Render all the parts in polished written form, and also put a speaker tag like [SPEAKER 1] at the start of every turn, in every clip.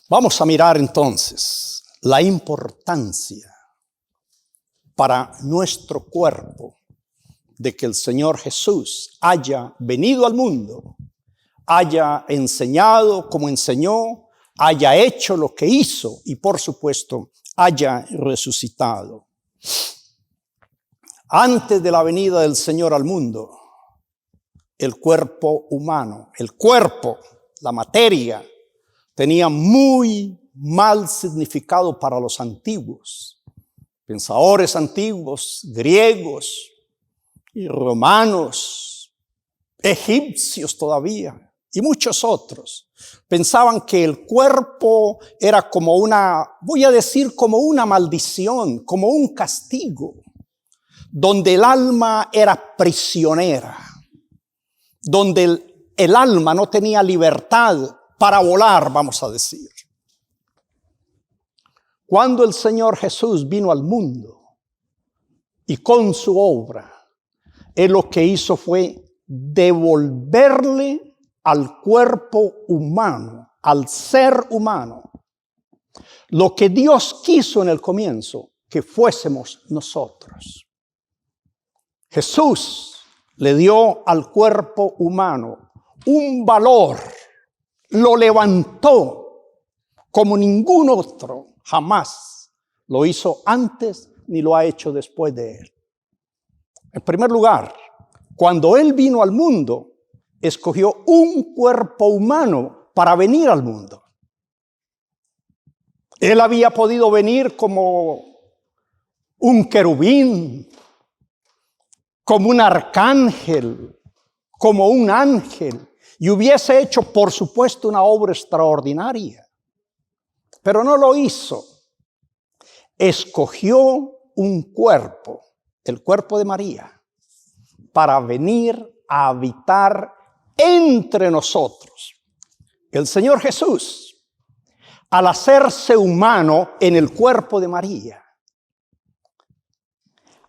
[SPEAKER 1] Vamos a mirar entonces la importancia para nuestro cuerpo de que el Señor Jesús haya venido al mundo, haya enseñado como enseñó, haya hecho lo que hizo y por supuesto haya resucitado. Antes de la venida del Señor al mundo, el cuerpo humano, la materia, tenía muy mal significado para los antiguos. Pensadores antiguos, griegos y romanos, egipcios todavía y muchos otros, pensaban que el cuerpo era como como una maldición, como un castigo, donde el alma era prisionera, donde el alma no tenía libertad para volar, vamos a decir. Cuando el Señor Jesús vino al mundo y con su obra, Él lo que hizo fue devolverle al cuerpo humano, al ser humano, lo que Dios quiso en el comienzo, que fuésemos nosotros. Jesús le dio al cuerpo humano un valor, lo levantó como ningún otro jamás lo hizo antes ni lo ha hecho después de él. En primer lugar, cuando él vino al mundo, escogió un cuerpo humano para venir al mundo. Él había podido venir como un querubín, como un arcángel, como un ángel, y hubiese hecho, por supuesto, una obra extraordinaria. Pero no lo hizo. Escogió un cuerpo, el cuerpo de María, para venir a habitar entre nosotros. El Señor Jesús, al hacerse humano en el cuerpo de María,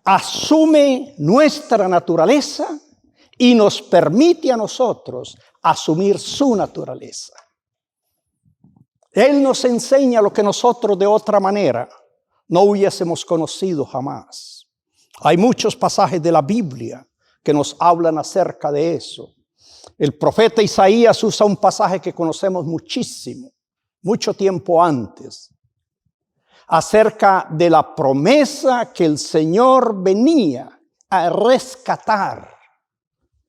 [SPEAKER 1] asume nuestra naturaleza y nos permite a nosotros asumir su naturaleza. Él nos enseña lo que nosotros de otra manera no hubiésemos conocido jamás. Hay muchos pasajes de la Biblia que nos hablan acerca de eso. El profeta Isaías usa un pasaje que conocemos muchísimo, mucho tiempo antes, acerca de la promesa que el Señor venía a rescatar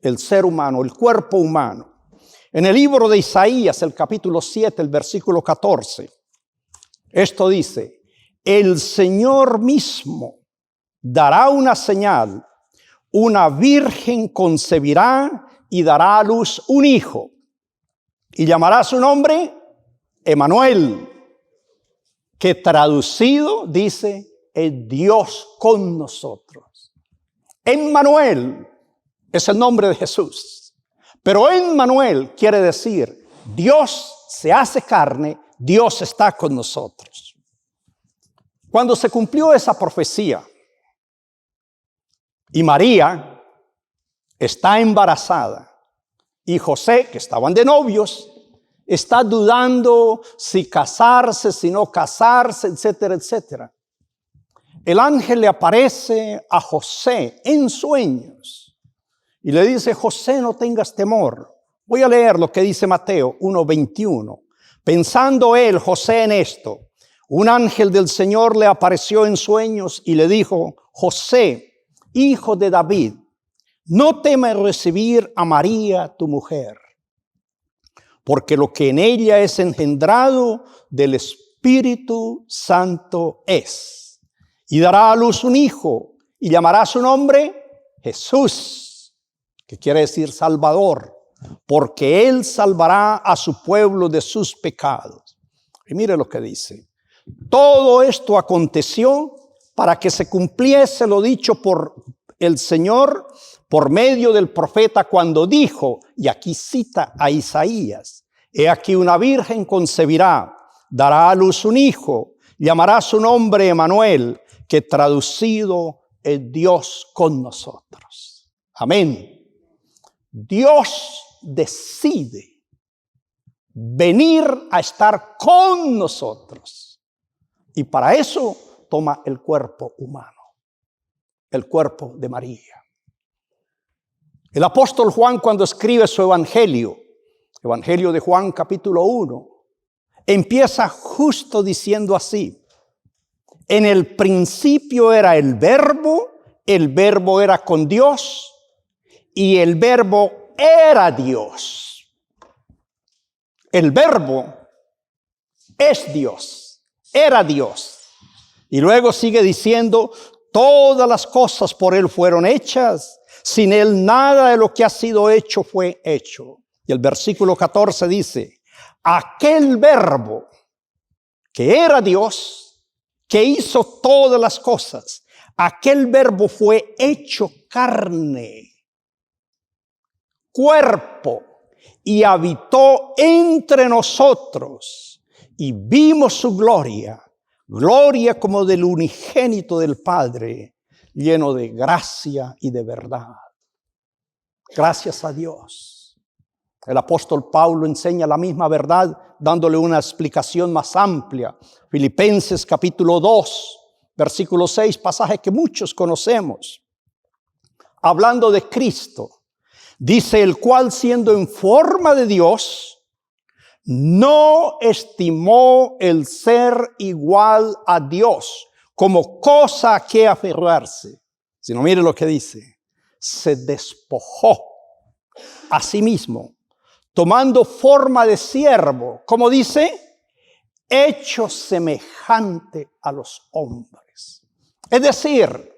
[SPEAKER 1] el ser humano, el cuerpo humano. En el libro de Isaías, el capítulo 7, el versículo 14, esto dice: el Señor mismo dará una señal, una virgen concebirá y dará a luz un hijo, y llamará su nombre Emmanuel, que traducido dice, es Dios con nosotros. Emmanuel es el nombre de Jesús, pero Emmanuel quiere decir Dios se hace carne, Dios está con nosotros. Cuando se cumplió esa profecía y María está embarazada y José, que estaban de novios, está dudando si casarse, si no casarse, etcétera, etcétera. El ángel le aparece a José en sueños y le dice: José, no tengas temor. Voy a leer lo que dice Mateo 1:21. Pensando él, José, en esto, un ángel del Señor le apareció en sueños y le dijo: José, hijo de David, no temas recibir a María, tu mujer, porque lo que en ella es engendrado del Espíritu Santo es. Y dará a luz un hijo, y llamará su nombre Jesús, que quiere decir Salvador, porque él salvará a su pueblo de sus pecados. Y mire lo que dice: todo esto aconteció para que se cumpliese lo dicho por el Señor por medio del profeta cuando dijo, y aquí cita a Isaías: he aquí una virgen concebirá, dará a luz un hijo, llamará su nombre Emmanuel, que traducido es Dios con nosotros. Amén. Dios decide venir a estar con nosotros. Y para eso toma el cuerpo humano, el cuerpo de María. El apóstol Juan, cuando escribe su evangelio de Juan capítulo 1, empieza justo diciendo así: en el principio era el verbo era con Dios y el verbo era Dios. El verbo es Dios, era Dios. Y luego sigue diciendo: todas las cosas por Él fueron hechas, sin Él nada de lo que ha sido hecho fue hecho. Y el versículo 14 dice: aquel verbo que era Dios, que hizo todas las cosas, aquel verbo fue hecho carne, cuerpo, y habitó entre nosotros, y vimos su gloria, gloria como del unigénito del Padre, lleno de gracia y de verdad. Gracias a Dios. El apóstol Pablo enseña la misma verdad dándole una explicación más amplia. Filipenses capítulo 2, versículo 6, pasaje que muchos conocemos. Hablando de Cristo, dice: el cual siendo en forma de Dios, no estimó el ser igual a Dios como cosa a que aferrarse, sino mire lo que dice: se despojó a sí mismo, tomando forma de siervo, como dice, hecho semejante a los hombres. Es decir,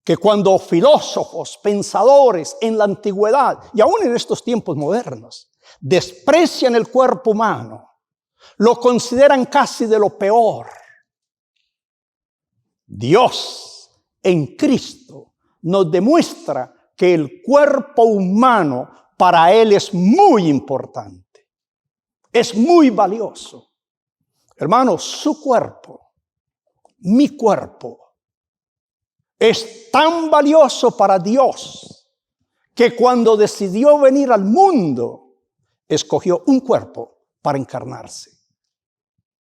[SPEAKER 1] que cuando filósofos, pensadores en la antigüedad y aún en estos tiempos modernos desprecian el cuerpo humano, lo consideran casi de lo peor, Dios en Cristo nos demuestra que el cuerpo humano para Él es muy importante, es muy valioso. Hermanos, su cuerpo, mi cuerpo, es tan valioso para Dios que cuando decidió venir al mundo, escogió un cuerpo para encarnarse.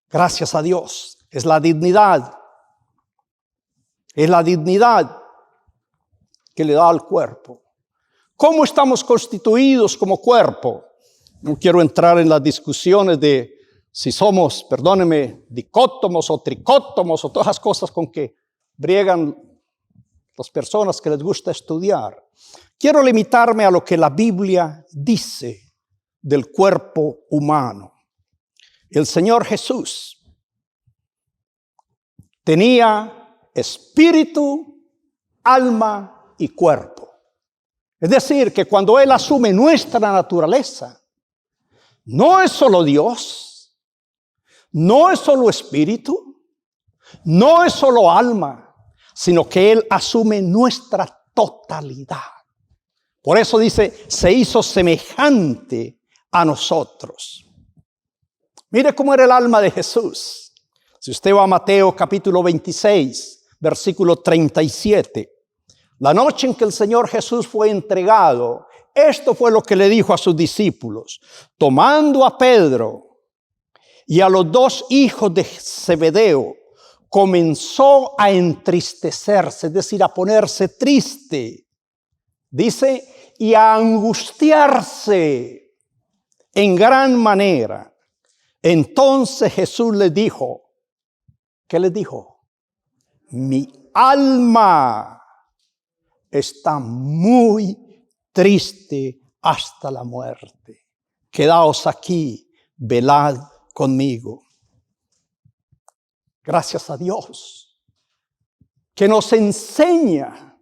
[SPEAKER 1] Gracias a Dios, es la dignidad que le da al cuerpo. ¿Cómo estamos constituidos como cuerpo? No quiero entrar en las discusiones de si somos, perdónenme, dicótomos o tricótomos o todas las cosas con que briegan las personas que les gusta estudiar. Quiero limitarme a lo que la Biblia dice del cuerpo humano. El Señor Jesús tenía espíritu, alma y cuerpo. Es decir, que cuando Él asume nuestra naturaleza, no es solo Dios, no es solo espíritu, no es solo alma, sino que Él asume nuestra totalidad. Por eso dice, se hizo semejante a nosotros. Mire cómo era el alma de Jesús. Si usted va a Mateo capítulo 26, versículo 37. La noche en que el Señor Jesús fue entregado, esto fue lo que le dijo a sus discípulos. Tomando a Pedro y a los dos hijos de Zebedeo, comenzó a entristecerse, es decir, a ponerse triste. Dice, y a angustiarse en gran manera. Entonces Jesús les dijo, ¿qué les dijo? Mi alma está muy triste hasta la muerte. Quedaos aquí, velad conmigo. Gracias a Dios, que nos enseña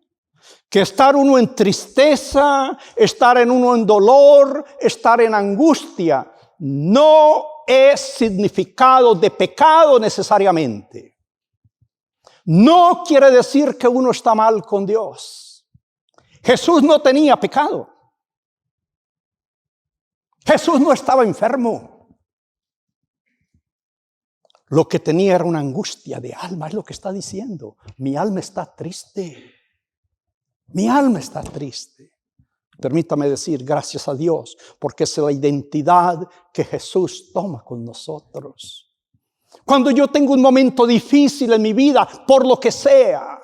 [SPEAKER 1] que estar uno en tristeza, estar en uno en dolor, estar en angustia, no es significado de pecado necesariamente. No quiere decir que uno está mal con Dios. Jesús no tenía pecado. Jesús no estaba enfermo. Lo que tenía era una angustia de alma, es lo que está diciendo. Mi alma está triste. Mi alma está triste. Permítame decir gracias a Dios, porque es la identidad que Jesús toma con nosotros. Cuando yo tengo un momento difícil en mi vida, por lo que sea,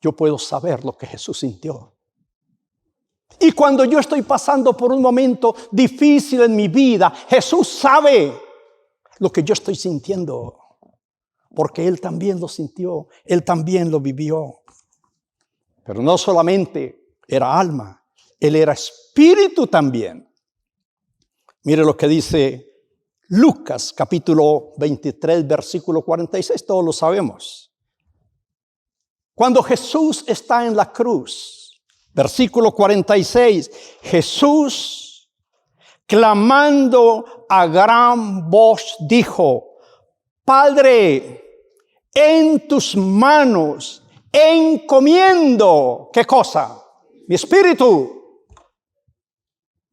[SPEAKER 1] yo puedo saber lo que Jesús sintió. Y cuando yo estoy pasando por un momento difícil en mi vida, Jesús sabe lo que yo estoy sintiendo, porque Él también lo sintió, Él también lo vivió. Pero no solamente era alma, Él era espíritu también. Mire lo que dice Lucas capítulo 23, versículo 46, todos lo sabemos. Cuando Jesús está en la cruz, versículo 46, Jesús, clamando a gran voz, dijo: Padre, en tus manos encomiendo, ¿qué cosa? Mi espíritu.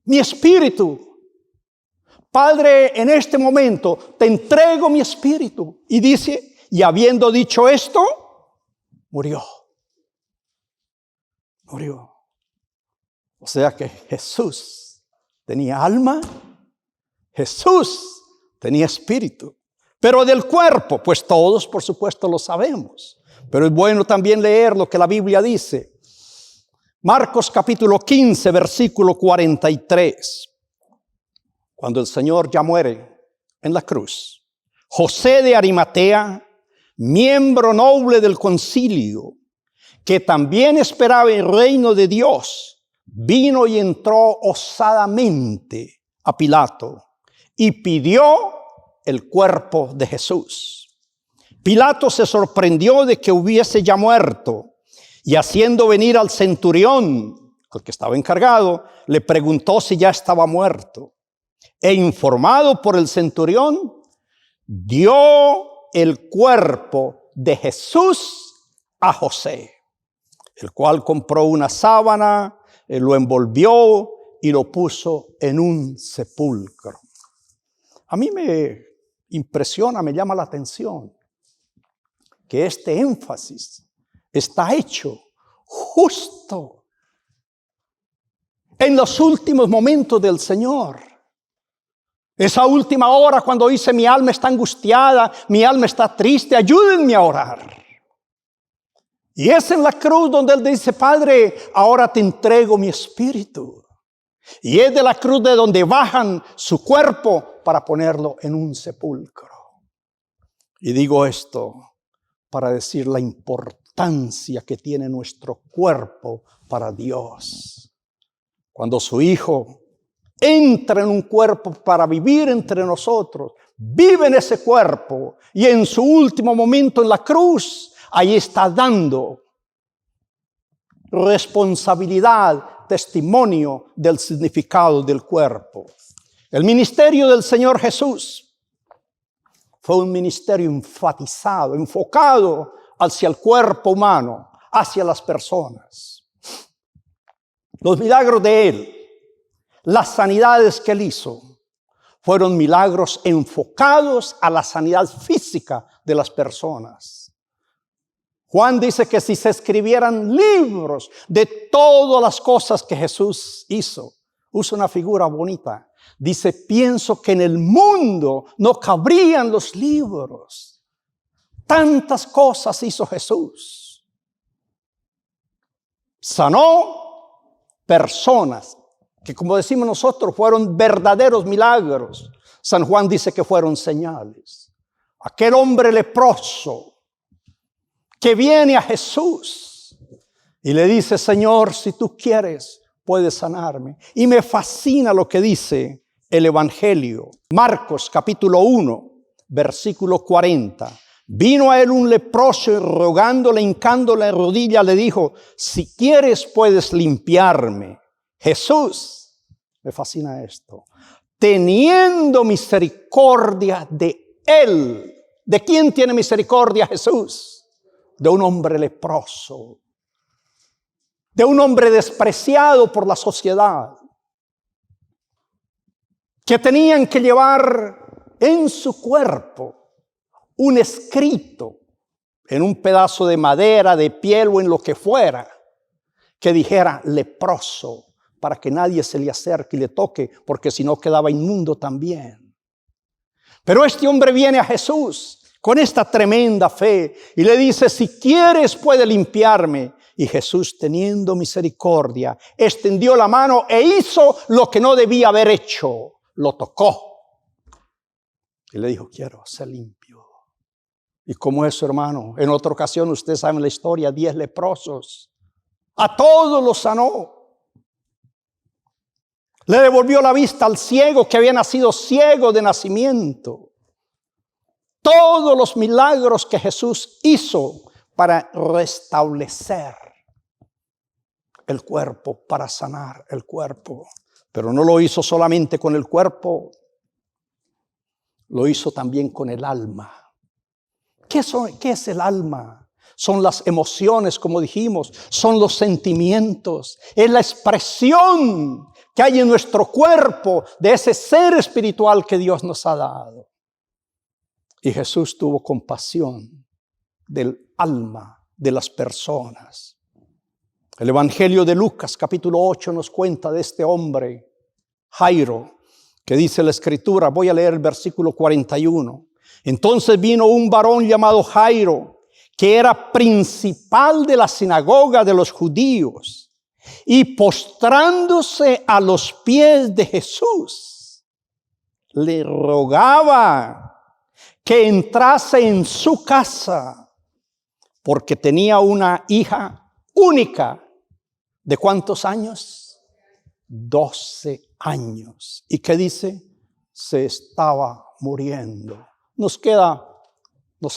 [SPEAKER 1] Mi espíritu. Padre, en este momento te entrego mi espíritu. Y dice, y habiendo dicho esto, murió. Murió. O sea que Jesús tenía alma, Jesús tenía espíritu. Pero del cuerpo, pues todos por supuesto lo sabemos. Pero es bueno también leer lo que la Biblia dice. Marcos capítulo 15, versículo 43. Cuando el Señor ya muere en la cruz, José de Arimatea, miembro noble del concilio, que también esperaba el reino de Dios, vino y entró osadamente a Pilato y pidió el cuerpo de Jesús. Pilato se sorprendió de que hubiese ya muerto, y haciendo venir al centurión, al que estaba encargado, le preguntó si ya estaba muerto. E informado por el centurión, dio el cuerpo de Jesús a José, el cual compró una sábana, lo envolvió y lo puso en un sepulcro. A mí me impresiona, me llama la atención que este énfasis está hecho justo en los últimos momentos del Señor. Esa última hora cuando dice: mi alma está angustiada, mi alma está triste, ayúdenme a orar. Y es en la cruz donde Él dice: Padre, ahora te entrego mi espíritu. Y es de la cruz de donde bajan su cuerpo para ponerlo en un sepulcro. Y digo esto para decir la importancia que tiene nuestro cuerpo para Dios. Cuando su Hijo entra en un cuerpo para vivir entre nosotros, vive en ese cuerpo, y en su último momento en la cruz, ahí está dando responsabilidad, testimonio del significado del cuerpo. El ministerio del Señor Jesús fue un ministerio enfatizado, enfocado hacia el cuerpo humano, hacia las personas. Los milagros de Él, las sanidades que Él hizo, fueron milagros enfocados a la sanidad física de las personas. Juan dice que si se escribieran libros de todas las cosas que Jesús hizo, usa una figura bonita. Dice: pienso que en el mundo no cabrían los libros. Tantas cosas hizo Jesús. Sanó personas que, como decimos nosotros, fueron verdaderos milagros. San Juan dice que fueron señales. Aquel hombre leproso que viene a Jesús y le dice: Señor, si tú quieres, puedes sanarme. Y me fascina lo que dice el Evangelio. Marcos capítulo 1, versículo 40. Vino a él un leproso y rogándole, hincándole rodilla, le dijo: si quieres, puedes limpiarme. Jesús, me fascina esto, teniendo misericordia de él. ¿De quién tiene misericordia Jesús? De un hombre leproso, de un hombre despreciado por la sociedad, que tenían que llevar en su cuerpo un escrito en un pedazo de madera, de piel o en lo que fuera, que dijera leproso, para que nadie se le acerque y le toque, porque si no quedaba inmundo también. Pero este hombre viene a Jesús con esta tremenda fe y le dice, si quieres puede limpiarme. Y Jesús, teniendo misericordia, extendió la mano e hizo lo que no debía haber hecho. Lo tocó. Y le dijo, quiero ser limpio. ¿Y cómo es, hermano? En otra ocasión, ustedes saben la historia, 10 leprosos. A todos los sanó. Le devolvió la vista al ciego que había nacido ciego de nacimiento. Todos los milagros que Jesús hizo para restablecer el cuerpo, para sanar el cuerpo. Pero no lo hizo solamente con el cuerpo, lo hizo también con el alma. ¿Qué es el alma? Son las emociones, como dijimos, son los sentimientos, es la expresión que hay en nuestro cuerpo de ese ser espiritual que Dios nos ha dado. Y Jesús tuvo compasión del alma de las personas. El Evangelio de Lucas, capítulo 8, nos cuenta de este hombre, Jairo, que dice la Escritura, voy a leer el versículo 41. Entonces vino un varón llamado Jairo, que era principal de la sinagoga de los judíos, y postrándose a los pies de Jesús, le rogaba que entrase en su casa, porque tenía una hija única. ¿De cuántos años? 12 años. ¿Y qué dice? Se estaba muriendo. Nos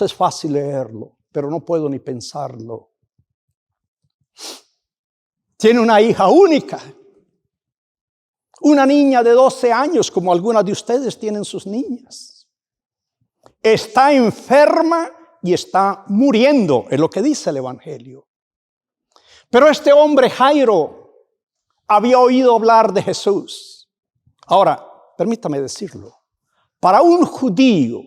[SPEAKER 1] es fácil leerlo, pero no puedo ni pensarlo. Tiene una hija única. Una niña de 12 años, como algunas de ustedes tienen sus niñas. Está enferma y está muriendo, es lo que dice el Evangelio. Pero este hombre Jairo había oído hablar de Jesús. Ahora, permítame decirlo, para un judío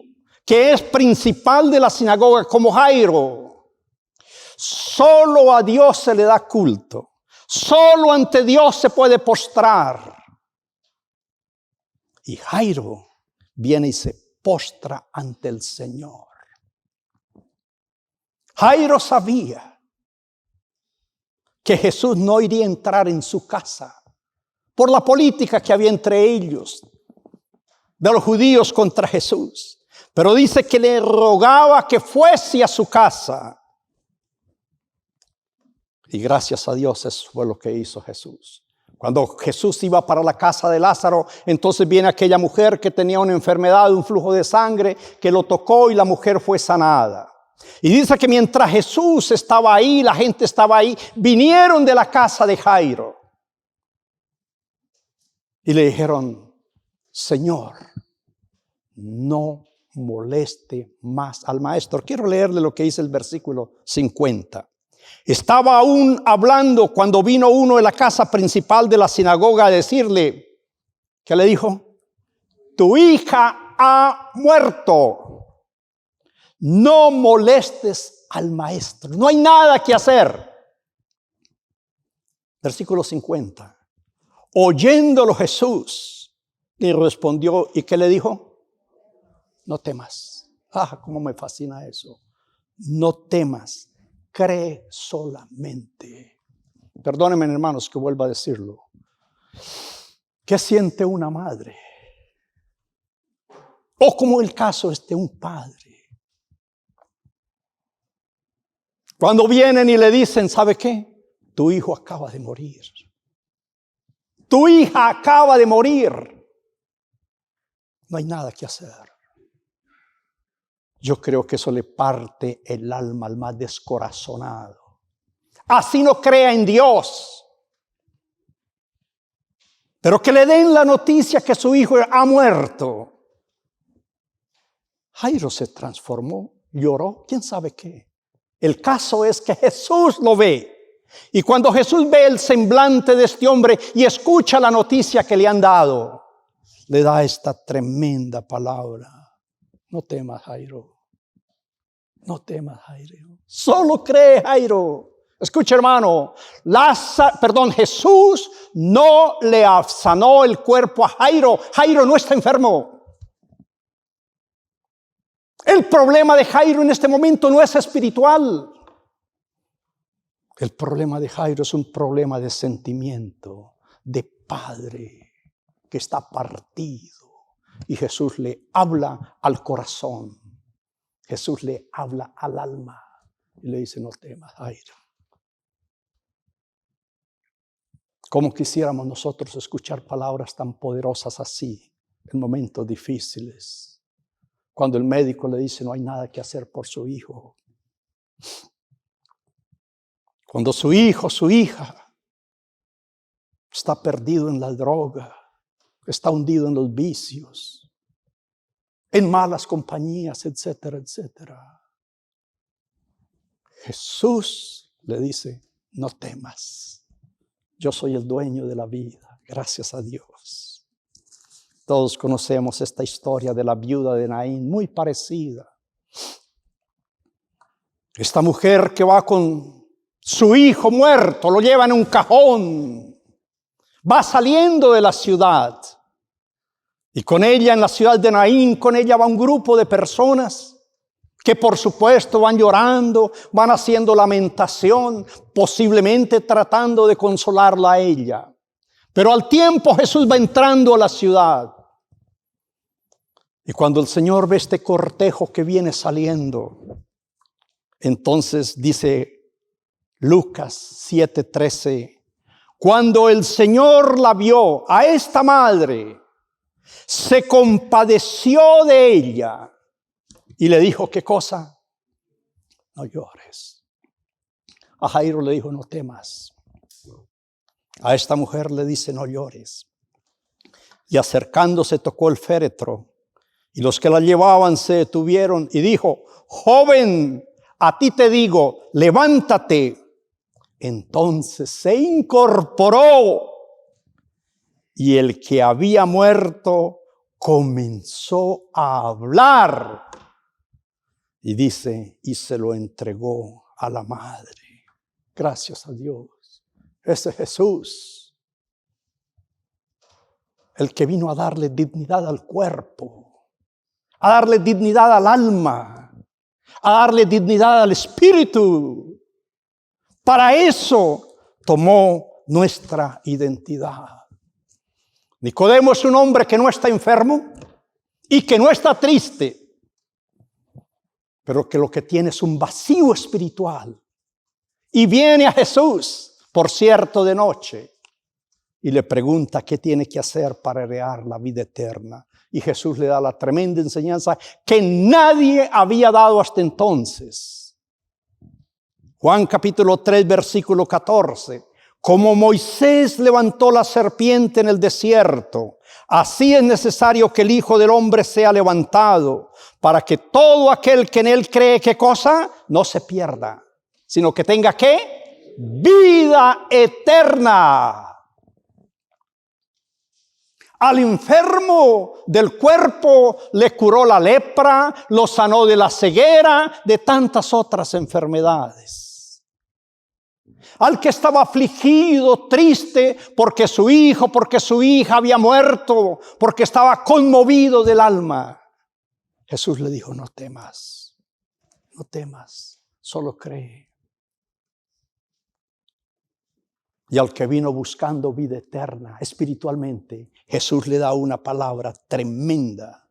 [SPEAKER 1] que es principal de la sinagoga como Jairo, solo a Dios se le da culto. Solo ante Dios se puede postrar. Y Jairo viene y se postra ante el Señor. Jairo sabía que Jesús no iría a entrar en su casa por la política que había entre ellos, de los judíos contra Jesús. Pero dice que le rogaba que fuese a su casa. Y gracias a Dios eso fue lo que hizo Jesús. Cuando Jesús iba para la casa de Lázaro, entonces viene aquella mujer que tenía una enfermedad, un flujo de sangre, que lo tocó y la mujer fue sanada. Y dice que mientras Jesús estaba ahí, la gente estaba ahí, vinieron de la casa de Jairo. Y le dijeron, Señor, no moleste más al maestro. Quiero leerle lo que dice el versículo 50. Estaba aún hablando cuando vino uno de la casa principal de la sinagoga a decirle, ¿qué le dijo? Tu hija ha muerto. No molestes al maestro. No hay nada que hacer. Versículo 50. Oyéndolo Jesús, le respondió, ¿y qué le dijo? No temas. Cómo me fascina eso. No temas. Cree solamente. Perdónenme, hermanos, que vuelva a decirlo. ¿Qué siente una madre? O como el caso es de un padre. Cuando vienen y le dicen, ¿sabe qué? Tu hijo acaba de morir. Tu hija acaba de morir. No hay nada que hacer. Yo creo que eso le parte el alma al más descorazonado. Así no crea en Dios. Pero que le den la noticia que su hijo ha muerto. Jairo se transformó, lloró, quién sabe qué. El caso es que Jesús lo ve. Y cuando Jesús ve el semblante de este hombre y escucha la noticia que le han dado, le da esta tremenda palabra. No temas, Jairo. No temas, Jairo. Solo cree, Jairo. Escucha, hermano, Jesús no le sanó el cuerpo a Jairo. Jairo no está enfermo. El problema de Jairo en este momento no es espiritual. El problema de Jairo es un problema de sentimiento, de padre que está partido. Y Jesús le habla al corazón. Jesús le habla al alma. Y le dice, no temas, Jairo. ¿Cómo quisiéramos nosotros escuchar palabras tan poderosas así en momentos difíciles? Cuando el médico le dice no hay nada que hacer por su hijo. Cuando su hijo, su hija está perdido en la droga, está hundido en los vicios, en malas compañías, etcétera, etcétera. Jesús le dice, no temas. Yo soy el dueño de la vida, gracias a Dios. Todos conocemos esta historia de la viuda de Naín, muy parecida. Esta mujer que va con su hijo muerto, lo lleva en un cajón, va saliendo de la ciudad. Y con ella, en la ciudad de Naín, con ella va un grupo de personas que por supuesto van llorando, van haciendo lamentación, posiblemente tratando de consolarla a ella. Pero al tiempo Jesús va entrando a la ciudad. Y cuando el Señor ve este cortejo que viene saliendo, entonces dice Lucas 7:13, cuando el Señor la vio, a esta madre, se compadeció de ella. Y le dijo, ¿qué cosa? No llores. A Jairo le dijo, no temas. A esta mujer le dice, no llores. Y acercándose tocó el féretro. Y los que la llevaban se detuvieron y dijo, joven, a ti te digo, levántate. Entonces se incorporó. Y el que había muerto comenzó a hablar. Y dice, y se lo entregó a la madre. Gracias a Dios. Ese Jesús, el que vino a darle dignidad al cuerpo, a darle dignidad al alma, a darle dignidad al espíritu. Para eso tomó nuestra identidad. Nicodemo es un hombre que no está enfermo y que no está triste, pero que lo que tiene es un vacío espiritual. Y viene a Jesús, por cierto, de noche, y le pregunta qué tiene que hacer para heredar la vida eterna. Y Jesús le da la tremenda enseñanza que nadie había dado hasta entonces. Juan capítulo 3, versículo 14. Como Moisés levantó la serpiente en el desierto, así es necesario que el Hijo del Hombre sea levantado, para que todo aquel que en él cree, ¿qué cosa? No se pierda, sino que tenga, ¿qué? Vida eterna. Al enfermo del cuerpo le curó la lepra, lo sanó de la ceguera, de tantas otras enfermedades. Al que estaba afligido, triste, porque su hijo, porque su hija había muerto, porque estaba conmovido del alma, Jesús le dijo, no temas, no temas, solo cree. Y al que vino buscando vida eterna espiritualmente, Jesús le da una palabra tremenda.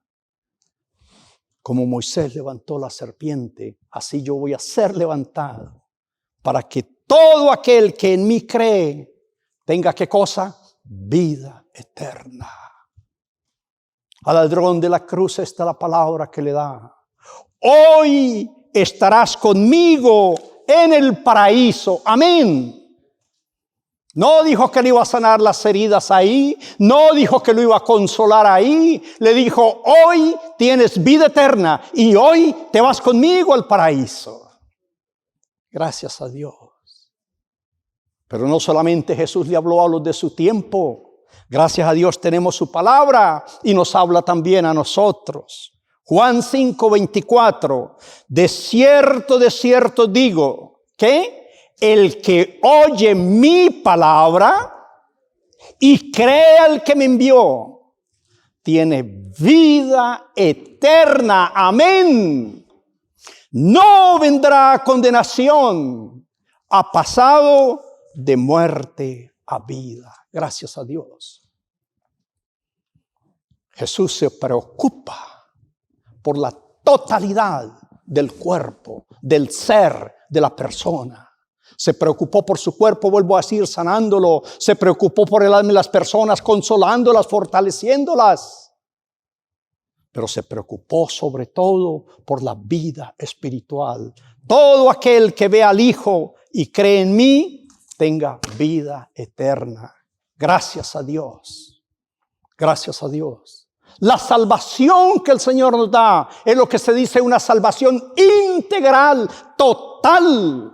[SPEAKER 1] Como Moisés levantó la serpiente, así yo voy a ser levantado, para que todo aquel que en mí cree tenga, ¿qué cosa? Vida eterna. Al ladrón de la cruz está la palabra que le da. Hoy estarás conmigo en el paraíso. Amén. No dijo que le iba a sanar las heridas ahí. No dijo que lo iba a consolar ahí. Le dijo, hoy tienes vida eterna y hoy te vas conmigo al paraíso. Gracias a Dios. Pero no solamente Jesús le habló a los de su tiempo. Gracias a Dios tenemos su palabra y nos habla también a nosotros. Juan 5:24. De cierto digo, que el que oye mi palabra y cree al que me envió, tiene vida eterna. Amén. No vendrá a condenación, ha pasado de muerte a vida. Gracias a Dios. Jesús se preocupa por la totalidad del cuerpo, del ser, de la persona. Se preocupó por su cuerpo, vuelvo a decir, sanándolo. Se preocupó por el alma de las personas, consolándolas, fortaleciéndolas. Pero se preocupó sobre todo por la vida espiritual. Todo aquel que ve al Hijo y cree en mí, tenga vida eterna. Gracias a Dios. Gracias a Dios. La salvación que el Señor nos da es lo que se dice una salvación integral, total.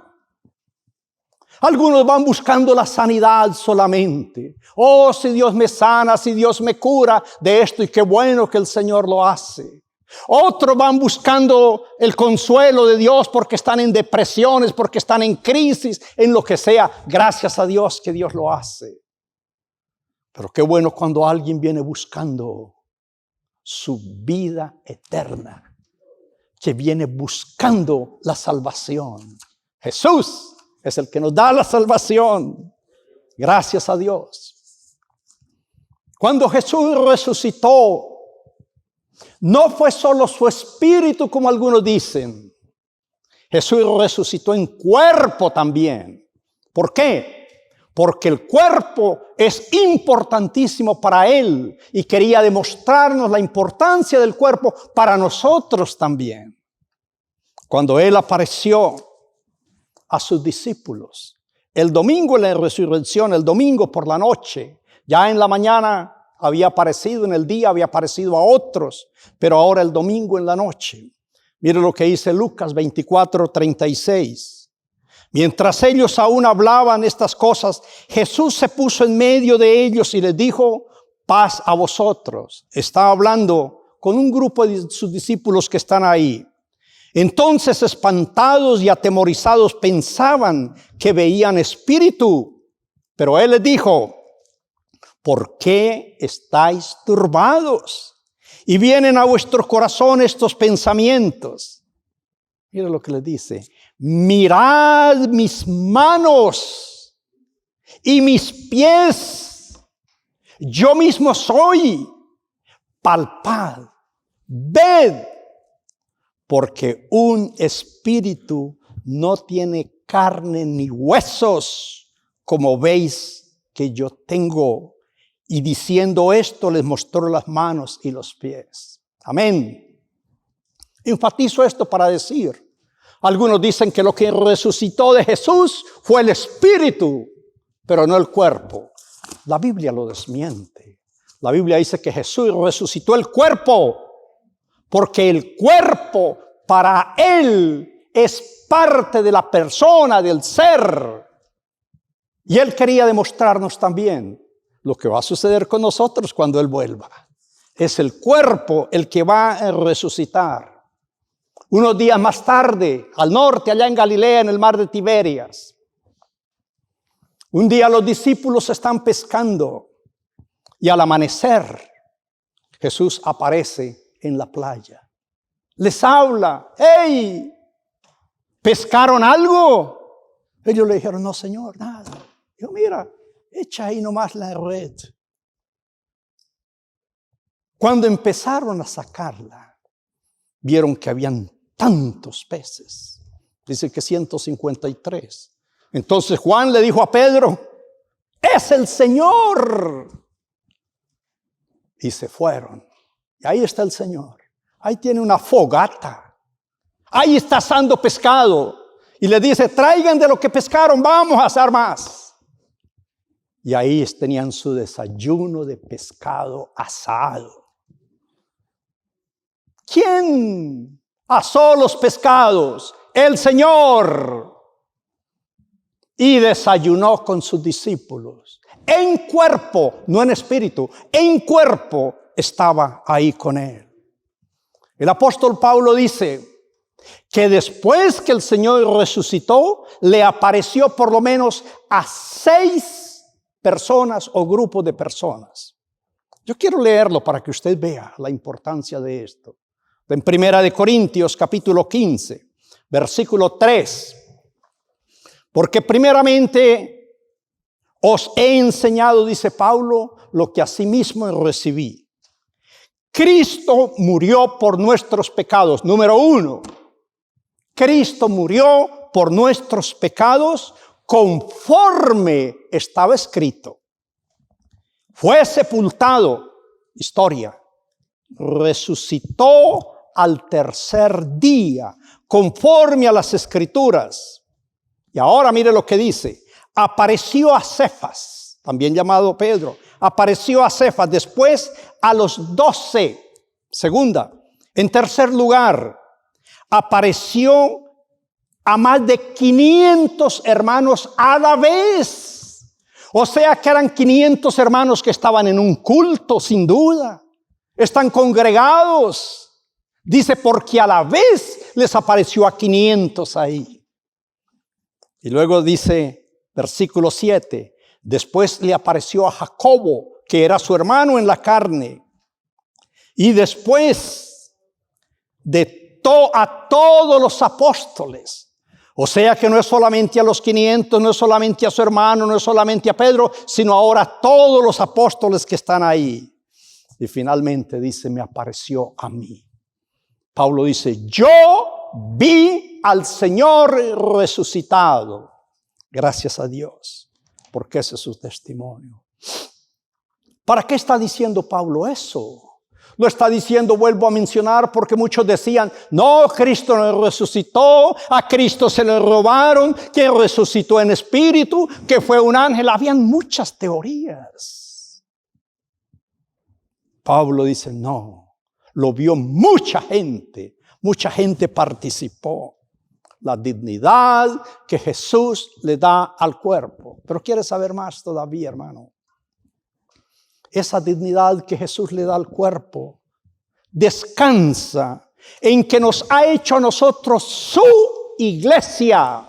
[SPEAKER 1] Algunos van buscando la sanidad solamente. Oh, si Dios me sana, si Dios me cura de esto, y qué bueno que el Señor lo hace. Otros van buscando el consuelo de Dios porque están en depresiones, porque están en crisis, en lo que sea. Gracias a Dios que Dios lo hace. Pero qué bueno cuando alguien viene buscando su vida eterna, que viene buscando la salvación. Jesús es el que nos da la salvación. Gracias a Dios. Cuando Jesús resucitó, no fue solo su espíritu como algunos dicen. Jesús resucitó en cuerpo también. ¿Por qué? Porque el cuerpo es importantísimo para Él y quería demostrarnos la importancia del cuerpo para nosotros también. Cuando Él apareció a sus discípulos, el domingo en la resurrección, el domingo por la noche, ya en la mañana había aparecido, en el día había aparecido a otros, pero ahora el domingo en la noche. Mire lo que dice Lucas 24:36. Mientras ellos aún hablaban estas cosas, Jesús se puso en medio de ellos y les dijo: paz a vosotros. Estaba hablando con un grupo de sus discípulos que están ahí. Entonces, espantados y atemorizados, pensaban que veían espíritu. Pero Él les dijo: ¿por qué estáis turbados? Y vienen a vuestro corazón estos pensamientos. Mira lo que les dice: mirad mis manos y mis pies. Yo mismo soy. Palpad, ved. Porque un espíritu no tiene carne ni huesos, como veis que yo tengo. Y diciendo esto, les mostró las manos y los pies. Amén. Enfatizo esto para decir, algunos dicen que lo que resucitó de Jesús fue el espíritu, pero no el cuerpo. La Biblia lo desmiente. La Biblia dice que Jesús resucitó el cuerpo, porque el cuerpo para Él es parte de la persona, del ser. Y Él quería demostrarnos también lo que va a suceder con nosotros cuando Él vuelva. Es el cuerpo el que va a resucitar. Unos días más tarde, al norte, allá en Galilea, en el mar de Tiberias, un día los discípulos están pescando y al amanecer Jesús aparece en la playa. Les habla: ¡hey! ¿Pescaron algo? Ellos le dijeron: no, Señor, nada. Dijo: mira, echa ahí nomás la red. Cuando empezaron a sacarla, vieron que habían tantos peces. Dice que 153. Entonces Juan le dijo a Pedro: ¡es el Señor! Y se fueron. Y ahí está el Señor. Ahí tiene una fogata. Ahí está asando pescado. Y le dice: traigan de lo que pescaron, vamos a asar más. Y ahí tenían su desayuno de pescado asado. ¿Quién asó los pescados? El Señor. Y desayunó con sus discípulos. En cuerpo, no en espíritu, en cuerpo estaba ahí con Él. El apóstol Pablo dice que después que el Señor resucitó, le apareció por lo menos a 6 personas o grupos de personas. Yo quiero leerlo para que usted vea la importancia de esto. En 1 Corintios capítulo 15, versículo 3. Porque primeramente os he enseñado, dice Pablo, lo que asimismo recibí. Cristo murió por nuestros pecados. Número 1. Cristo murió por nuestros pecados conforme estaba escrito. Fue sepultado, historia, resucitó al tercer día, conforme a las Escrituras. Y ahora mire lo que dice. Apareció a Cefas, también llamado Pedro. Apareció a Cefas, después a los 12. Segunda. En tercer lugar, apareció a más de 500 hermanos a la vez. O sea que eran 500 hermanos que estaban en un culto, sin duda. Están congregados. Dice, porque a la vez les apareció a 500 ahí. Y luego dice, versículo 7, después le apareció a Jacobo, que era su hermano en la carne. Y después a todos los apóstoles. O sea que no es solamente a los 500, no es solamente a su hermano, no es solamente a Pedro, sino ahora a todos los apóstoles que están ahí. Y finalmente dice, me apareció a mí. Pablo dice, yo vi al Señor resucitado. Gracias a Dios, porque ese es su testimonio. ¿Para qué está diciendo Pablo eso? Lo está diciendo, vuelvo a mencionar, porque muchos decían, no, Cristo no resucitó, a Cristo se le robaron, que resucitó en espíritu, que fue un ángel. Habían muchas teorías. Pablo dice, no. Lo vio mucha gente participó. La dignidad que Jesús le da al cuerpo. Pero quiere saber más todavía, hermano. Esa dignidad que Jesús le da al cuerpo descansa en que nos ha hecho a nosotros su iglesia.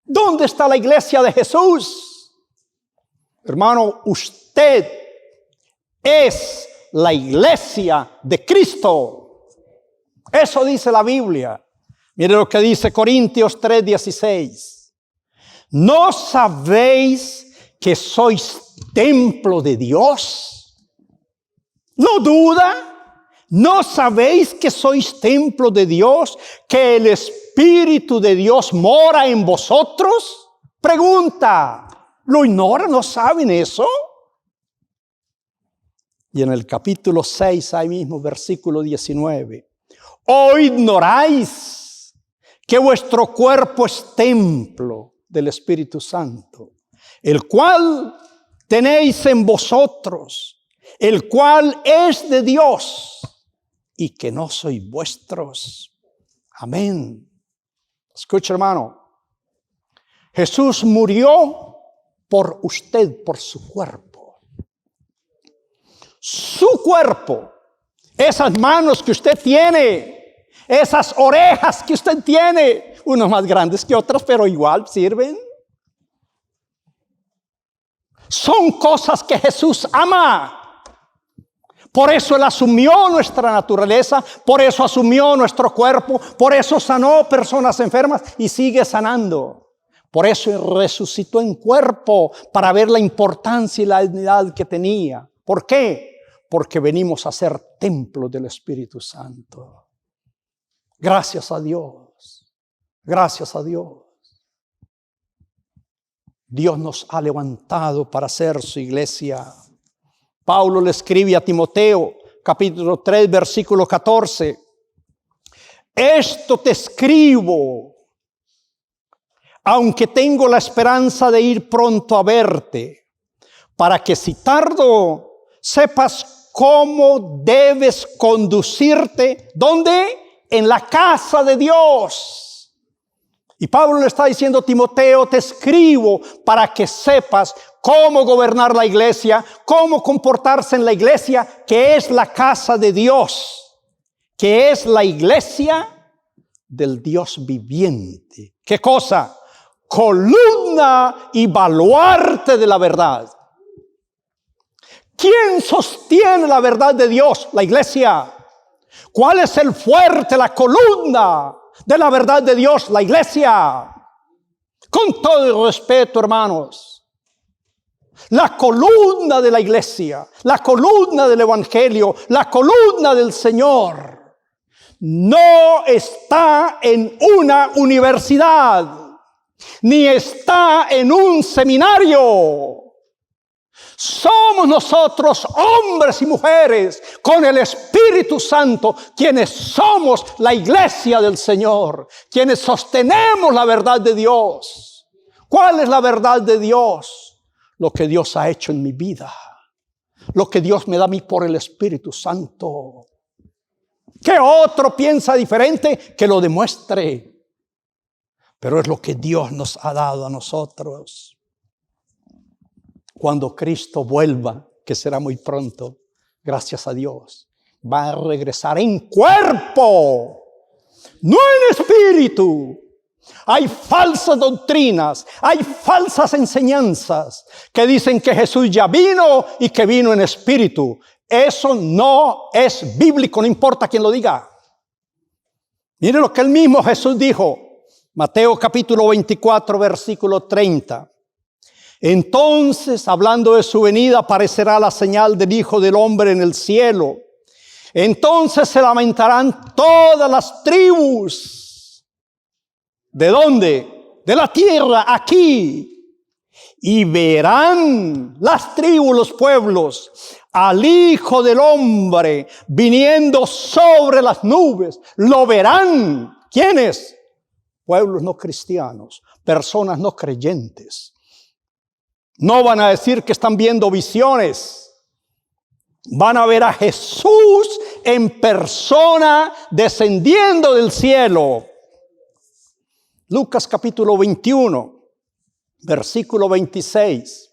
[SPEAKER 1] ¿Dónde está la iglesia de Jesús? Hermano, usted es la iglesia de Cristo. Eso dice la Biblia. Mire lo que dice Corintios 3:16. ¿No sabéis que sois templo de Dios? ¿No duda? ¿No sabéis que sois templo de Dios? ¿Que el Espíritu de Dios mora en vosotros? Pregunta. ¿Lo ignoran? ¿No saben eso? Y en el capítulo 6, ahí mismo, versículo 19. ¿O ignoráis que vuestro cuerpo es templo del Espíritu Santo, el cual tenéis en vosotros, el cual es de Dios, y que no sois vuestros? Amén. Escucha, hermano. Jesús murió por usted, por su cuerpo. Su cuerpo, esas manos que usted tiene, esas orejas que usted tiene, unas más grandes que otras, pero igual sirven. Son cosas que Jesús ama. Por eso Él asumió nuestra naturaleza, por eso asumió nuestro cuerpo, por eso sanó personas enfermas y sigue sanando. Por eso Él resucitó en cuerpo, para ver la importancia y la dignidad que tenía. ¿Por qué? Porque venimos a ser templo del Espíritu Santo. Gracias a Dios. Gracias a Dios. Dios nos ha levantado para ser su iglesia. Pablo le escribe a Timoteo, capítulo 3, versículo 14. Esto te escribo, aunque tengo la esperanza de ir pronto a verte, para que si tardo, sepas cómo debes conducirte. ¿Dónde? En la casa de Dios. Y Pablo le está diciendo a Timoteo, te escribo para que sepas cómo gobernar la iglesia, cómo comportarse en la iglesia, que es la casa de Dios. que es la iglesia del Dios viviente. ¿Qué cosa? Columna y baluarte de la verdad. ¿Quién sostiene la verdad de Dios? La iglesia. ¿Cuál es el fuerte, la columna de la verdad de Dios? La iglesia. Con todo el respeto, hermanos, la columna de la iglesia, la columna del evangelio, la columna del Señor, no está en una universidad, ni está en un seminario. Somos nosotros, hombres y mujeres, con el Espíritu Santo, quienes somos la iglesia del Señor, quienes sostenemos la verdad de Dios. ¿Cuál es la verdad de Dios? Lo que Dios ha hecho en mi vida, lo que Dios me da a mí por el Espíritu Santo. ¿Qué otro piensa diferente? Que lo demuestre. Pero es lo que Dios nos ha dado a nosotros. Cuando Cristo vuelva, que será muy pronto, gracias a Dios, va a regresar en cuerpo, no en espíritu. Hay falsas doctrinas, hay falsas enseñanzas que dicen que Jesús ya vino y que vino en espíritu. Eso no es bíblico, no importa quién lo diga. Mire lo que el mismo Jesús dijo, Mateo capítulo 24, versículo 30. Entonces, hablando de su venida, aparecerá la señal del Hijo del Hombre en el cielo. Entonces se lamentarán todas las tribus. ¿De dónde? De la tierra, aquí. Y verán las tribus, los pueblos, al Hijo del Hombre viniendo sobre las nubes. Lo verán. ¿Quiénes? Pueblos no cristianos, personas no creyentes. No van a decir que están viendo visiones. Van a ver a Jesús en persona descendiendo del cielo. Lucas capítulo 21, versículo 26.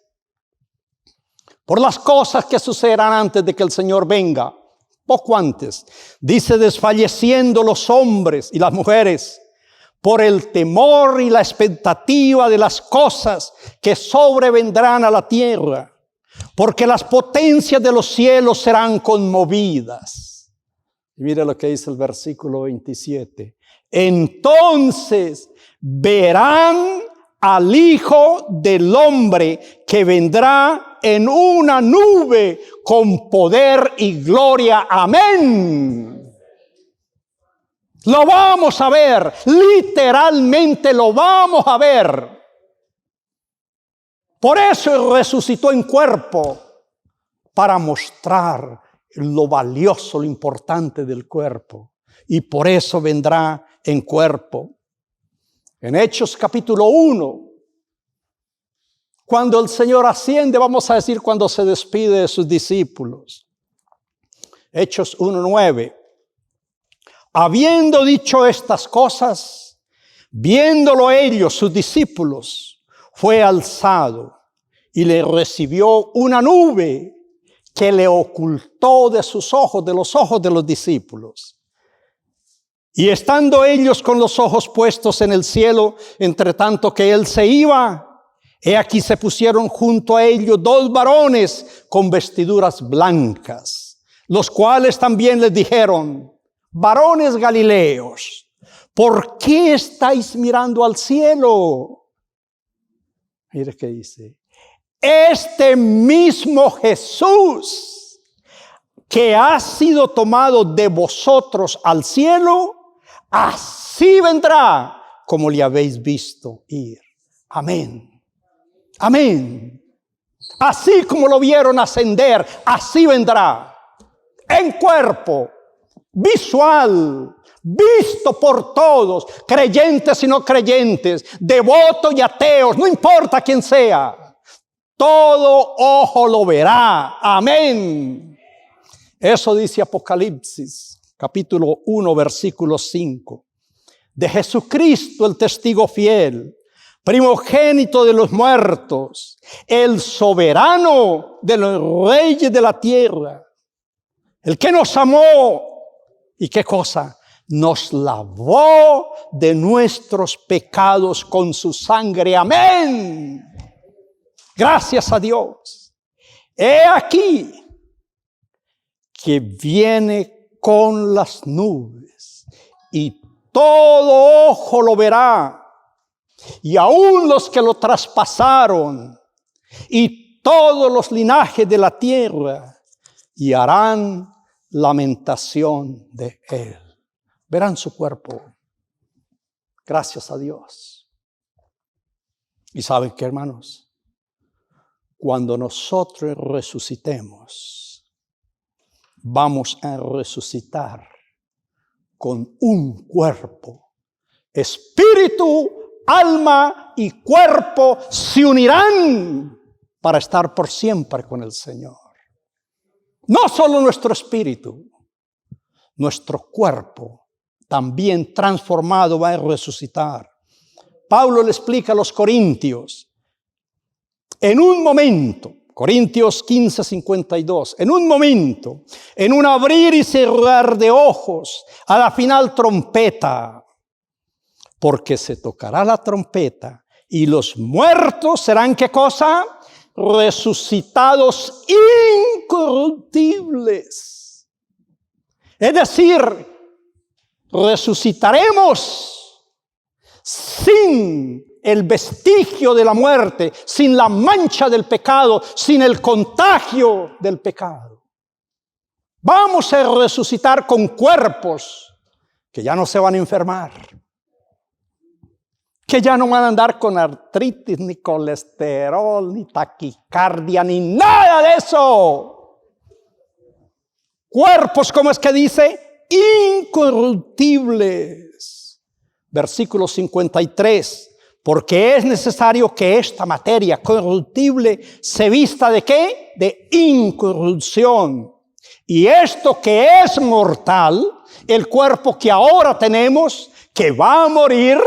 [SPEAKER 1] Por las cosas que sucederán antes de que el Señor venga, poco antes, dice, desfalleciendo los hombres y las mujeres, por el temor y la expectativa de las cosas que sobrevendrán a la tierra, porque las potencias de los cielos serán conmovidas. Y mira lo que dice el versículo 27. Entonces verán al Hijo del Hombre que vendrá en una nube con poder y gloria. Amén. Lo vamos a ver, literalmente lo vamos a ver. Por eso resucitó en cuerpo, para mostrar lo valioso, lo importante del cuerpo. Y por eso vendrá en cuerpo. En Hechos capítulo 1, cuando el Señor asciende, vamos a decir cuando se despide de sus discípulos. Hechos 1:9. Habiendo dicho estas cosas, viéndolo ellos, sus discípulos, fue alzado y le recibió una nube que le ocultó de sus ojos, de los ojos de los discípulos. Y estando ellos con los ojos puestos en el cielo, entre tanto que él se iba, he aquí se pusieron junto a ellos dos varones con vestiduras blancas, los cuales también les dijeron: varones galileos, ¿por qué estáis mirando al cielo? Mire qué dice. Este mismo Jesús que ha sido tomado de vosotros al cielo, así vendrá como le habéis visto ir. Amén. Amén. Así como lo vieron ascender, así vendrá. En cuerpo. Visual, visto por todos, creyentes y no creyentes, devotos y ateos, no importa quién sea, todo ojo lo verá. Amén. Eso dice Apocalipsis, capítulo 1, versículo 5. De Jesucristo, el testigo fiel, primogénito de los muertos, el soberano de los reyes de la tierra, el que nos amó ¿Y qué cosa? Nos lavó de nuestros pecados con su sangre. Amén. Gracias a Dios. He aquí que viene con las nubes y todo ojo lo verá, y aun los que lo traspasaron, y todos los linajes de la tierra, y harán lamentación de él. Verán su cuerpo. Gracias a Dios. ¿Y saben qué, hermanos? Cuando nosotros resucitemos, vamos a resucitar con un cuerpo. Espíritu, alma y cuerpo se unirán para estar por siempre con el Señor. No solo nuestro espíritu, nuestro cuerpo también transformado va a resucitar. Pablo le explica a los corintios, en un momento, Corintios 15:52, en un momento, en un abrir y cerrar de ojos, a la final trompeta, porque se tocará la trompeta y los muertos serán, ¿qué cosa? Resucitados incorruptibles. Es decir, resucitaremos sin el vestigio de la muerte, sin la mancha del pecado, sin el contagio del pecado. Vamos a resucitar con cuerpos que ya no se van a enfermar, que ya no van a andar con artritis, ni colesterol, ni taquicardia, ni nada de eso. Cuerpos, ¿cómo es que dice? Incorruptibles. Versículo 53. Porque es necesario que esta materia corruptible se vista ¿de qué? De incorrupción. Y esto que es mortal, el cuerpo que ahora tenemos, que va a morir,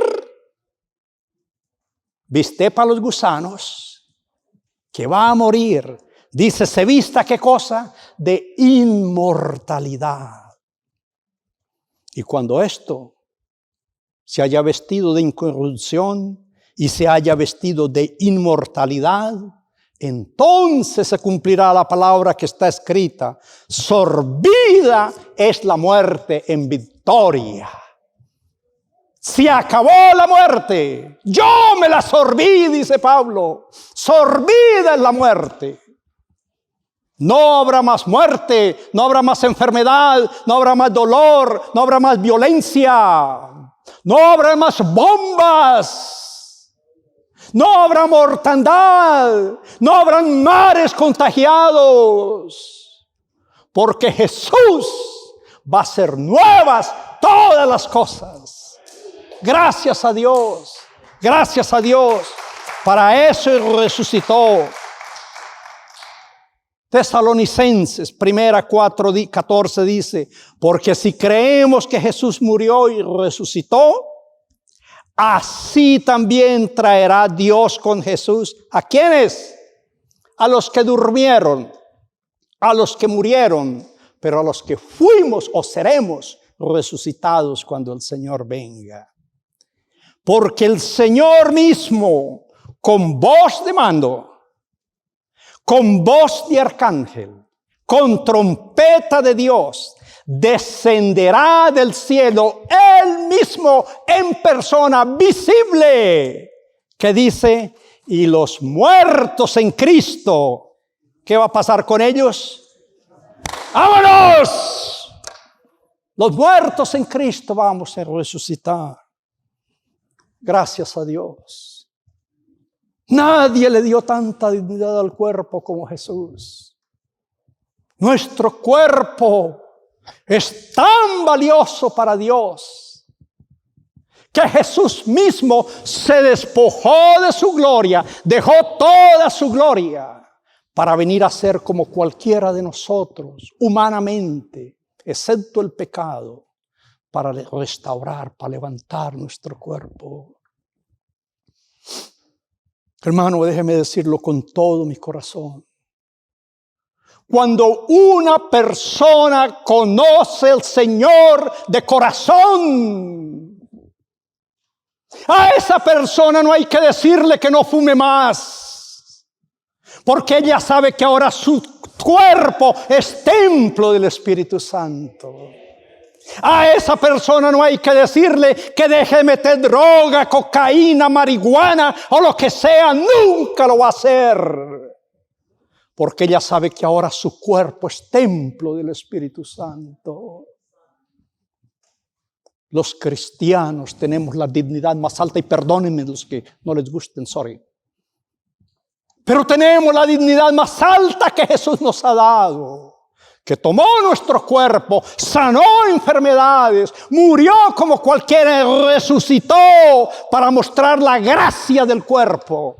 [SPEAKER 1] viste para los gusanos, que va a morir. Dice, se vista ¿qué cosa? De inmortalidad. Y cuando esto se haya vestido de incorrupción y se haya vestido de inmortalidad, entonces se cumplirá la palabra que está escrita: sorbida es la muerte en victoria. Se acabó la muerte. Yo me la sorbí, dice Pablo. Sorbida es la muerte. No habrá más muerte, no habrá más enfermedad, no habrá más dolor, no habrá más violencia, no habrá más bombas, no habrá mortandad, no habrán mares contagiados, porque Jesús va a hacer nuevas todas las cosas. Gracias a Dios, gracias a Dios. Para eso resucitó. Tesalonicenses 1:14 dice, porque si creemos que Jesús murió y resucitó, así también traerá Dios con Jesús. ¿A quiénes? A los que durmieron, a los que murieron, pero a los que fuimos o seremos resucitados cuando el Señor venga. Porque el Señor mismo, con voz de mando, con voz de arcángel, con trompeta de Dios, descenderá del cielo Él mismo en persona visible, que dice, y los muertos en Cristo, ¿qué va a pasar con ellos? ¡Vámonos! Los muertos en Cristo vamos a resucitar. Gracias a Dios. Nadie le dio tanta dignidad al cuerpo como Jesús. Nuestro cuerpo es tan valioso para Dios que Jesús mismo se despojó de su gloria, dejó toda su gloria para venir a ser como cualquiera de nosotros, humanamente, excepto el pecado, para restaurar, para levantar nuestro cuerpo. Hermano, déjeme decirlo con todo mi corazón. Cuando una persona conoce al Señor de corazón, a esa persona no hay que decirle que no fume más, porque ella sabe que ahora su cuerpo es templo del Espíritu Santo. A esa persona no hay que decirle que deje de meter droga, cocaína, marihuana o lo que sea. Nunca lo va a hacer. Porque ella sabe que ahora su cuerpo es templo del Espíritu Santo. Los cristianos tenemos la dignidad más alta, y perdónenme los que no les gusten, sorry. Pero tenemos la dignidad más alta que Jesús nos ha dado. Que tomó nuestro cuerpo, sanó enfermedades, murió como cualquiera, resucitó para mostrar la gracia del cuerpo.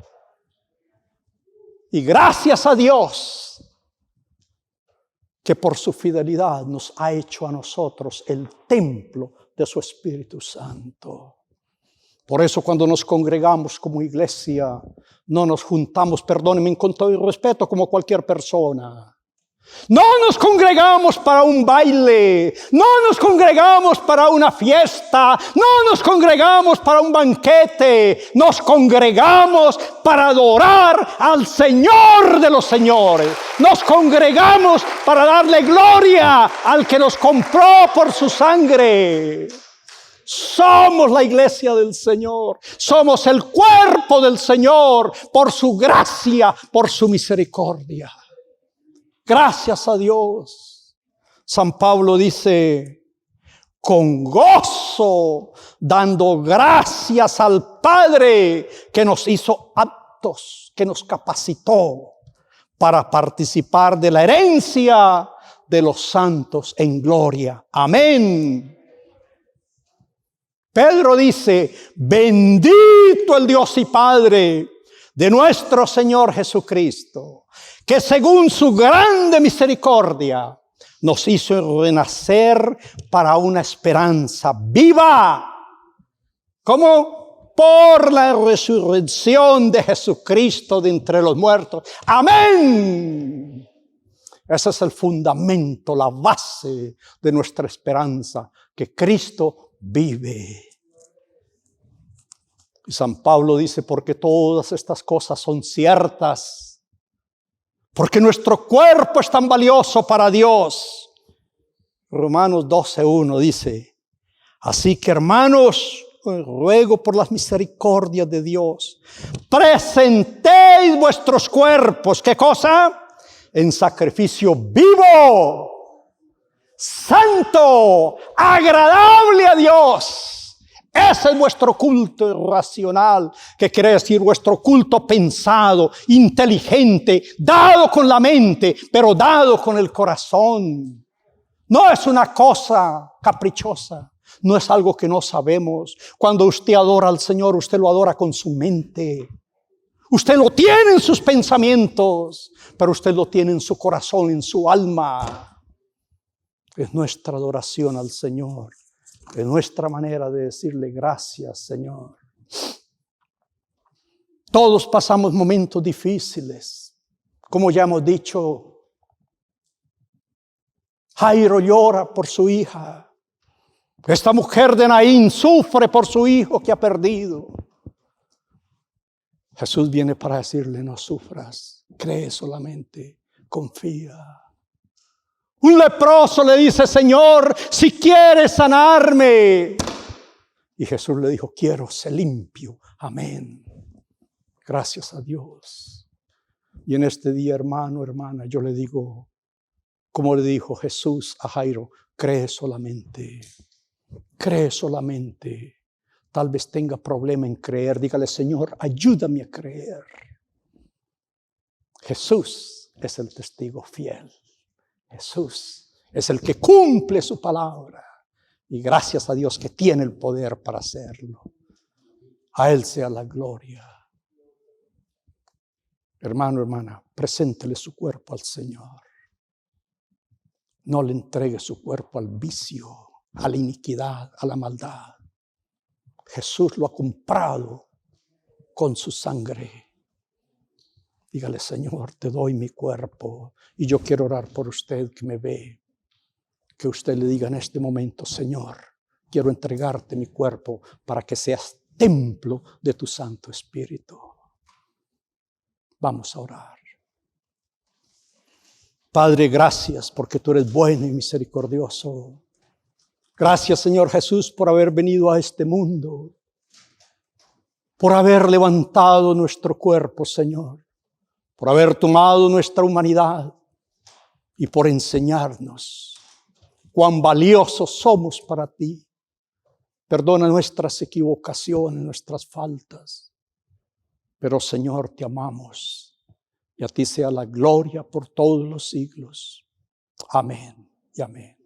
[SPEAKER 1] Y gracias a Dios que por su fidelidad nos ha hecho a nosotros el templo de su Espíritu Santo. Por eso cuando nos congregamos como iglesia, no nos juntamos, perdónenme, con todo el respeto, como cualquier persona. No nos congregamos para un baile, no nos congregamos para una fiesta, no nos congregamos para un banquete, nos congregamos para adorar al Señor de los señores. Nos congregamos para darle gloria al que nos compró por su sangre. Somos la iglesia del Señor, somos el cuerpo del Señor por su gracia, por su misericordia. Gracias a Dios. San Pablo dice, con gozo, dando gracias al Padre que nos hizo aptos, que nos capacitó para participar de la herencia de los santos en gloria. Amén. Pedro dice, bendito el Dios y Padre de nuestro Señor Jesucristo, que según su grande misericordia nos hizo renacer para una esperanza viva, como por la resurrección de Jesucristo de entre los muertos. Amén. Ese es el fundamento, la base de nuestra esperanza, que Cristo vive. Y San Pablo dice, porque todas estas cosas son ciertas, porque nuestro cuerpo es tan valioso para Dios. Romanos 12:1 dice, así que hermanos, os ruego por las misericordias de Dios, presentéis vuestros cuerpos, ¿qué cosa? En sacrificio vivo, santo, agradable a Dios. Ese es vuestro culto racional, que quiere decir vuestro culto pensado, inteligente, dado con la mente, pero dado con el corazón. No es una cosa caprichosa, no es algo que no sabemos. Cuando usted adora al Señor, usted lo adora con su mente. Usted lo tiene en sus pensamientos, pero usted lo tiene en su corazón, en su alma. Es nuestra adoración al Señor. Es nuestra manera de decirle gracias, Señor. Todos pasamos momentos difíciles. Como ya hemos dicho, Jairo llora por su hija. Esta mujer de Naín sufre por su hijo que ha perdido. Jesús viene para decirle, no sufras, cree solamente, confía. Un leproso le dice, Señor, si quieres sanarme. Y Jesús le dijo, quiero ser limpio. Amén. Gracias a Dios. Y en este día, hermano, hermana, yo le digo, como le dijo Jesús a Jairo, cree solamente. Cree solamente. Tal vez tenga problema en creer. Dígale, Señor, ayúdame a creer. Jesús es el testigo fiel. Jesús es el que cumple su palabra. Y gracias a Dios que tiene el poder para hacerlo. A Él sea la gloria. Hermano, hermana, preséntele su cuerpo al Señor. No le entregue su cuerpo al vicio, a la iniquidad, a la maldad. Jesús lo ha comprado con su sangre. Dígale, Señor, te doy mi cuerpo. Y yo quiero orar por usted que me ve. Que usted le diga en este momento, Señor, quiero entregarte mi cuerpo para que seas templo de tu Santo Espíritu. Vamos a orar. Padre, gracias porque tú eres bueno y misericordioso. Gracias, Señor Jesús, por haber venido a este mundo, por haber levantado nuestro cuerpo, Señor, por haber tomado nuestra humanidad y por enseñarnos cuán valiosos somos para ti. Perdona nuestras equivocaciones, nuestras faltas. Pero, Señor, te amamos. Y a ti sea la gloria por todos los siglos. Amén y amén.